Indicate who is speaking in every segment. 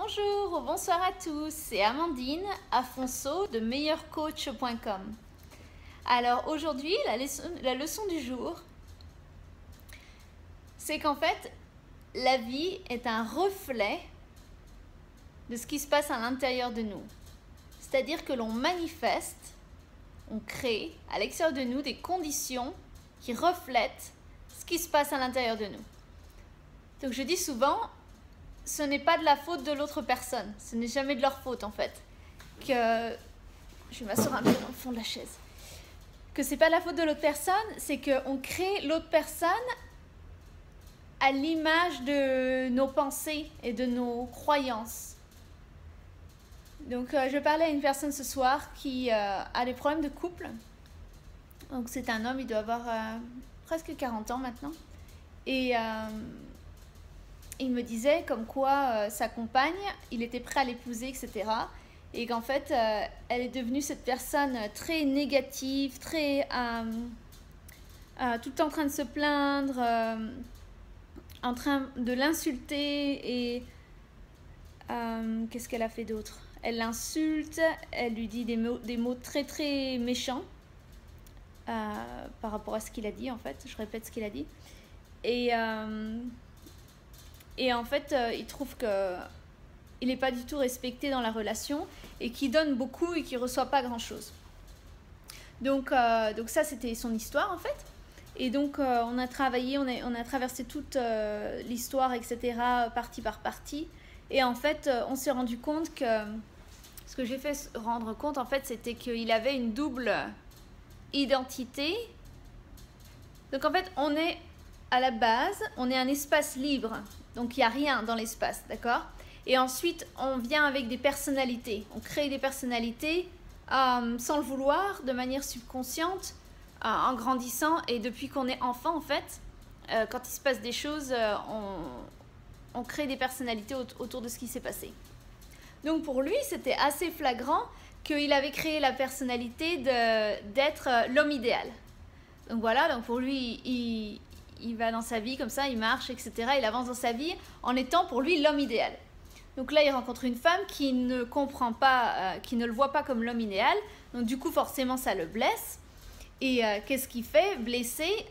Speaker 1: Bonjour ou bonsoir à tous, c'est Amandine Afonso de meilleurcoach.com. Alors aujourd'hui, la leçon du jour, c'est qu'en fait, la vie est un reflet de ce qui se passe à l'intérieur de nous. C'est-à-dire que l'on manifeste, on crée à l'extérieur de nous des conditions qui reflètent ce qui se passe à l'intérieur de nous. Donc je dis souvent, ce n'est pas de la faute de l'autre personne, ce n'est jamais de leur faute en fait. Je vais m'asseoir un peu dans le fond de la chaise. Que c'est pas la faute de l'autre personne, c'est qu'on crée l'autre personne à l'image de nos pensées et de nos croyances. Donc je parlais à une personne ce soir qui a des problèmes de couple. Donc c'est un homme, il doit avoir presque 40 ans maintenant. Et il me disait comme quoi sa compagne, il était prêt à l'épouser, etc. Et qu'en fait, elle est devenue cette personne très négative, très tout le temps en train de se plaindre, en train de l'insulter. Et qu'est-ce qu'elle a fait d'autre? Elle l'insulte, elle lui dit des mots très très méchants par rapport à ce qu'il a dit en fait. Je répète ce qu'il a dit. Et en fait, il trouve qu'il n'est pas du tout respecté dans la relation et qu'il donne beaucoup et qu'il ne reçoit pas grand-chose. Donc ça, c'était son histoire en fait. Et donc, on a travaillé, on a traversé toute l'histoire, etc., partie par partie. Et en fait, on s'est rendu compte que ce que j'ai fait rendre compte, en fait, c'était qu'il avait une double identité. Donc en fait, on est à la base, on est un espace libre. Donc il n'y a rien dans l'espace, d'accord? Et ensuite, on vient avec des personnalités. On crée des personnalités sans le vouloir, de manière subconsciente, en grandissant. Et depuis qu'on est enfant, en fait, quand il se passe des choses, on crée des personnalités autour de ce qui s'est passé. Donc pour lui, c'était assez flagrant qu'il avait créé la personnalité d'être l'homme idéal. Donc voilà, donc pour lui, il va dans sa vie comme ça, il marche, etc. Il avance dans sa vie en étant pour lui l'homme idéal. Donc là, il rencontre une femme qui ne comprend pas, qui ne le voit pas comme l'homme idéal. Donc du coup, forcément, ça le blesse. Et qu'est-ce qu'il fait? Blessé,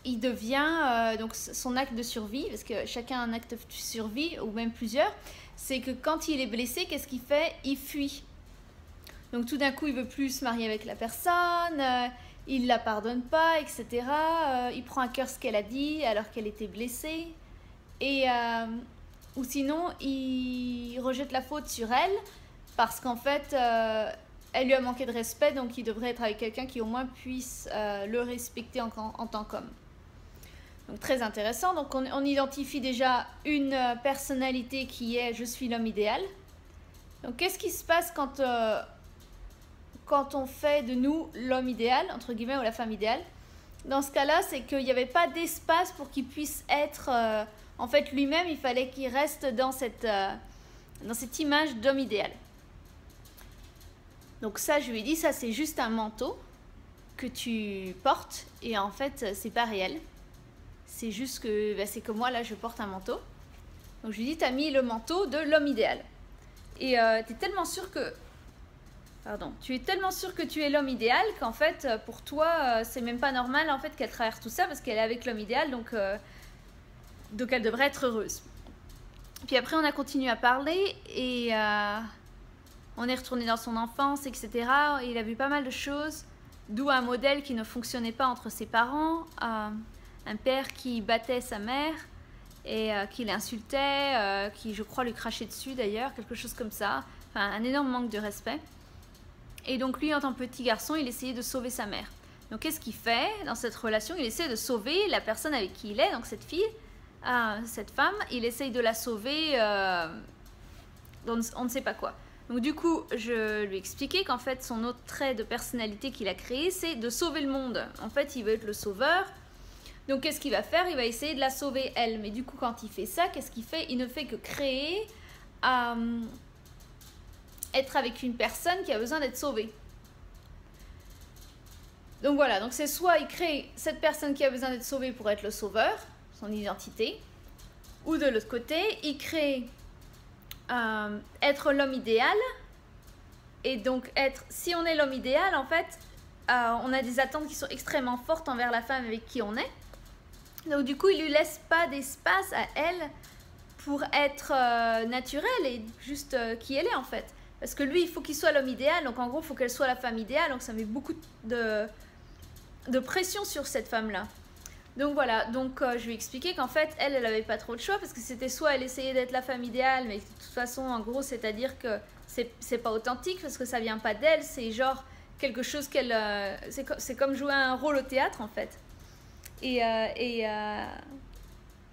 Speaker 1: il devient donc son acte de survie, parce que chacun a un acte de survie, ou même plusieurs, c'est que quand il est blessé, qu'est-ce qu'il fait? Il fuit. Donc tout d'un coup, il veut plus se marier avec la personne, il ne la pardonne pas, etc. Il prend à cœur ce qu'elle a dit alors qu'elle était blessée. Ou sinon, il rejette la faute sur elle parce qu'en fait, elle lui a manqué de respect, donc il devrait être avec quelqu'un qui au moins puisse le respecter en tant qu'homme. Donc très intéressant. Donc on identifie déjà une personnalité qui est « je suis l'homme idéal ». Donc qu'est-ce qui se passe quand on fait de nous l'homme idéal, entre guillemets, ou la femme idéale? Dans ce cas-là, c'est qu'il n'y avait pas d'espace pour qu'il puisse être en fait lui-même. Il fallait qu'il reste dans cette image d'homme idéal. Donc ça, je lui ai dit, ça c'est juste un manteau que tu portes et en fait, c'est pas réel. C'est juste que, c'est comme moi, là, je porte un manteau. Donc je lui ai dit, tu as mis le manteau de l'homme idéal. Et tu es tellement sûr que... tu es tellement sûr que tu es l'homme idéal qu'en fait, pour toi, c'est même pas normal en fait qu'elle traverse tout ça parce qu'elle est avec l'homme idéal, donc elle devrait être heureuse. Puis après, on a continué à parler et on est retourné dans son enfance, etc. Et il a vu pas mal de choses, d'où un modèle qui ne fonctionnait pas entre ses parents, un père qui battait sa mère et qui l'insultait, qui, je crois, lui crachait dessus d'ailleurs, quelque chose comme ça. Enfin, un énorme manque de respect. Et donc lui, en tant que petit garçon, il essayait de sauver sa mère. Donc qu'est-ce qu'il fait dans cette relation? Il essaie de sauver la personne avec qui il est, donc cette fille, cette femme, il essaye de la sauver, on ne sait pas quoi. Donc du coup, je lui ai expliqué qu'en fait, son autre trait de personnalité qu'il a créé, c'est de sauver le monde. En fait, il veut être le sauveur. Donc qu'est-ce qu'il va faire? Il va essayer de la sauver elle. Mais du coup, quand il fait ça, qu'est-ce qu'il fait? Il ne fait que créer... être avec une personne qui a besoin d'être sauvée. Donc voilà, donc c'est soit il crée cette personne qui a besoin d'être sauvée pour être le sauveur, son identité, ou de l'autre côté, il crée être l'homme idéal. Et donc, si on est l'homme idéal, en fait, on a des attentes qui sont extrêmement fortes envers la femme avec qui on est. Donc, du coup, il lui laisse pas d'espace à elle pour être naturelle et juste qui elle est, en fait. Parce que lui, il faut qu'il soit l'homme idéal. Donc, en gros, il faut qu'elle soit la femme idéale. Donc, ça met beaucoup de pression sur cette femme-là. Donc voilà, donc je lui ai expliqué qu'en fait, elle avait pas trop de choix parce que c'était soit elle essayait d'être la femme idéale, mais de toute façon, en gros, c'est-à-dire que c'est pas authentique parce que ça vient pas d'elle, c'est genre quelque chose qu'elle... c'est comme jouer un rôle au théâtre en fait. Et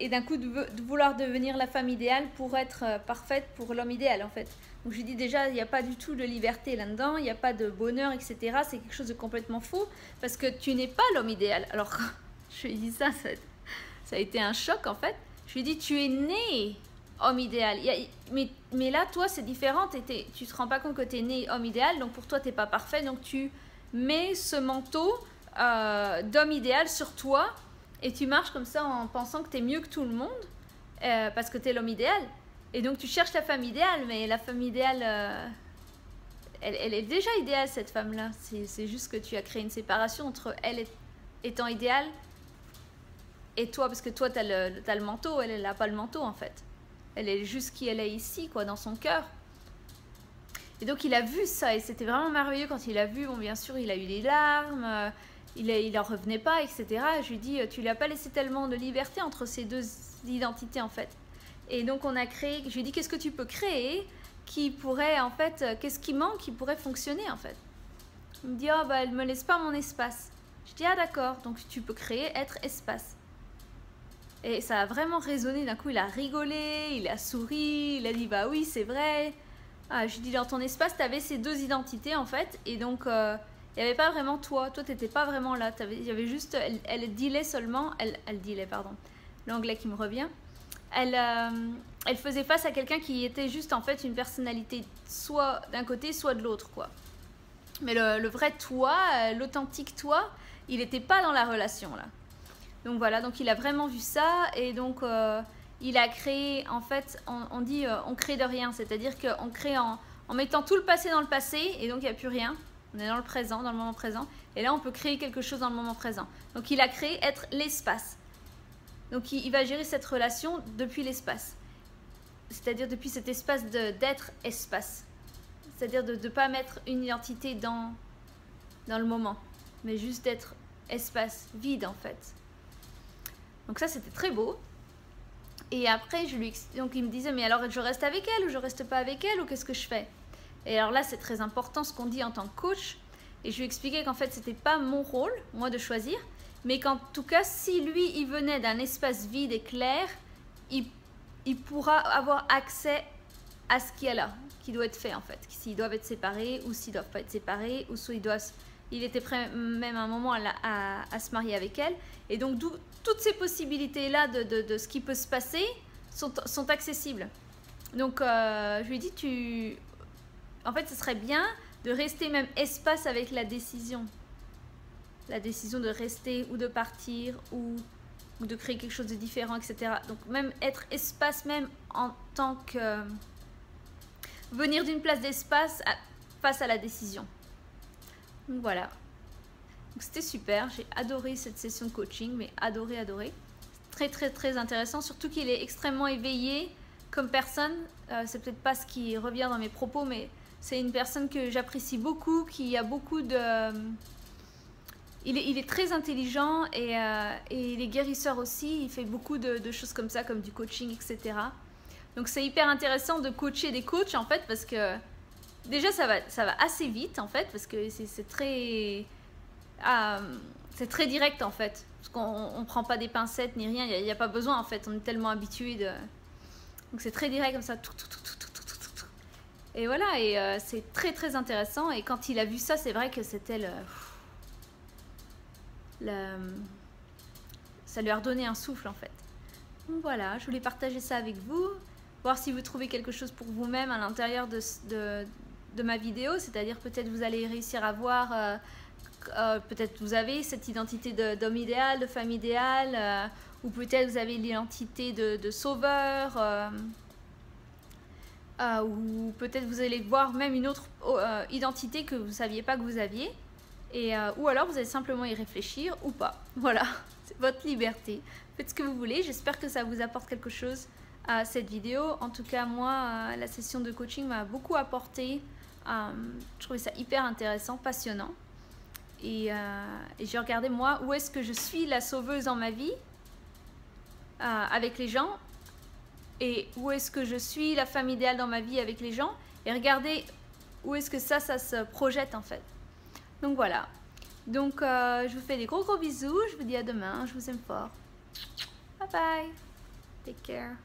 Speaker 1: d'un coup, de vouloir devenir la femme idéale pour être parfaite pour l'homme idéal en fait. Donc je lui dis déjà, il n'y a pas du tout de liberté là-dedans, il n'y a pas de bonheur, etc. C'est quelque chose de complètement faux parce que tu n'es pas l'homme idéal. Alors... Je lui ai dit ça a été un choc en fait. Je lui ai dit, tu es né homme idéal. Mais là, toi, c'est différent. Tu te rends pas compte que tu es né homme idéal, donc pour toi, tu n'es pas parfait. Donc tu mets ce manteau d'homme idéal sur toi et tu marches comme ça en pensant que tu es mieux que tout le monde parce que tu es l'homme idéal. Et donc tu cherches la femme idéale, mais la femme idéale, elle est déjà idéale, cette femme-là. C'est juste que tu as créé une séparation entre elle étant idéale et toi, parce que toi, t'as le manteau, elle n'a pas le manteau, en fait. Elle est juste qui elle est ici, quoi, dans son cœur. Et donc, il a vu ça, et c'était vraiment merveilleux quand il a vu. Bon, bien sûr, il a eu des larmes, il en revenait pas, etc. Et je lui dis, tu lui as pas laissé tellement de liberté entre ces deux identités, en fait. Et donc, on a créé, je lui ai dit, qu'est-ce que tu peux créer qui pourrait, en fait, qu'est-ce qui manque, qui pourrait fonctionner, en fait. Il me dit, oh, bah, elle me laisse pas mon espace. Je dis, ah d'accord, donc tu peux créer être espace. Et ça a vraiment résonné, d'un coup il a rigolé, il a souri, il a dit bah oui c'est vrai. Ah, je dis dans ton espace tu avais ces deux identités en fait, et donc il n'y avait pas vraiment toi t'étais pas vraiment là, il y avait juste, elle dealait seulement, elle dealait pardon, l'anglais qui me revient, elle faisait face à quelqu'un qui était juste en fait une personnalité soit d'un côté soit de l'autre quoi. Mais le vrai toi, l'authentique toi, il n'était pas dans la relation là. Donc voilà, donc il a vraiment vu ça et donc il a créé, en fait, on dit on crée de rien, c'est-à-dire qu'on crée en mettant tout le passé dans le passé et donc il n'y a plus rien, on est dans le présent, dans le moment présent et là on peut créer quelque chose dans le moment présent. Donc il a créé être l'espace. Donc il va gérer cette relation depuis l'espace, c'est-à-dire depuis cet espace d'être espace, c'est-à-dire de ne pas mettre une identité dans le moment, mais juste d'être espace, vide en fait. Donc ça c'était très beau. Et après donc il me disait mais alors je reste avec elle ou je reste pas avec elle ou qu'est-ce que je fais? Et alors là c'est très important ce qu'on dit en tant que coach. Et je lui expliquais qu'en fait c'était pas mon rôle, moi de choisir, mais qu'en tout cas si lui il venait d'un espace vide et clair, il pourra avoir accès à ce qu'il y a là, qui doit être fait en fait. S'ils doivent être séparés ou s'ils doivent pas être séparés ou soit il était prêt même à un moment à se marier avec elle. Et donc toutes ces possibilités-là de ce qui peut se passer sont accessibles. Donc je lui ai dit, en fait ce serait bien de rester même espace avec la décision. La décision de rester ou de partir ou de créer quelque chose de différent, etc. Donc même être espace même en tant que... venir d'une place d'espace face à la décision. Donc voilà. C'était super, j'ai adoré cette session de coaching, mais adoré. Très très très intéressant, surtout qu'il est extrêmement éveillé comme personne. C'est peut-être pas ce qui revient dans mes propos, mais c'est une personne que j'apprécie beaucoup, qui a beaucoup de... Il est très intelligent et il est guérisseur aussi, il fait beaucoup de choses comme ça, comme du coaching, etc. Donc c'est hyper intéressant de coacher des coachs en fait, parce que déjà ça va assez vite en fait, parce que c'est très... c'est très direct en fait, parce qu'on ne prend pas des pincettes ni rien, il n'y a pas besoin en fait, on est tellement habitué de... Donc c'est très direct comme ça, et voilà, et c'est très très intéressant, et quand il a vu ça, c'est vrai que c'était ça lui a redonné un souffle en fait. Donc voilà, je voulais partager ça avec vous, voir si vous trouvez quelque chose pour vous-même à l'intérieur de ma vidéo, c'est-à-dire peut-être vous allez réussir à voir... peut-être vous avez cette identité d'homme idéal, de femme idéale, ou peut-être vous avez l'identité de sauveur. ou peut-être vous allez voir même une autre identité que vous ne saviez pas que vous aviez, ou alors vous allez simplement y réfléchir ou pas. Voilà, c'est votre liberté. Faites ce que vous voulez, j'espère que ça vous apporte quelque chose à cette vidéo. En tout cas, moi, la session de coaching m'a beaucoup apporté. Je trouvais ça hyper intéressant, passionnant. Et j'ai regardé, moi, où est-ce que je suis la sauveuse dans ma vie avec les gens, et où est-ce que je suis la femme idéale dans ma vie avec les gens, et regardez où est-ce que ça se projette en fait. Donc voilà. Donc je vous fais des gros bisous, je vous dis à demain, je vous aime fort. Bye bye. Take care.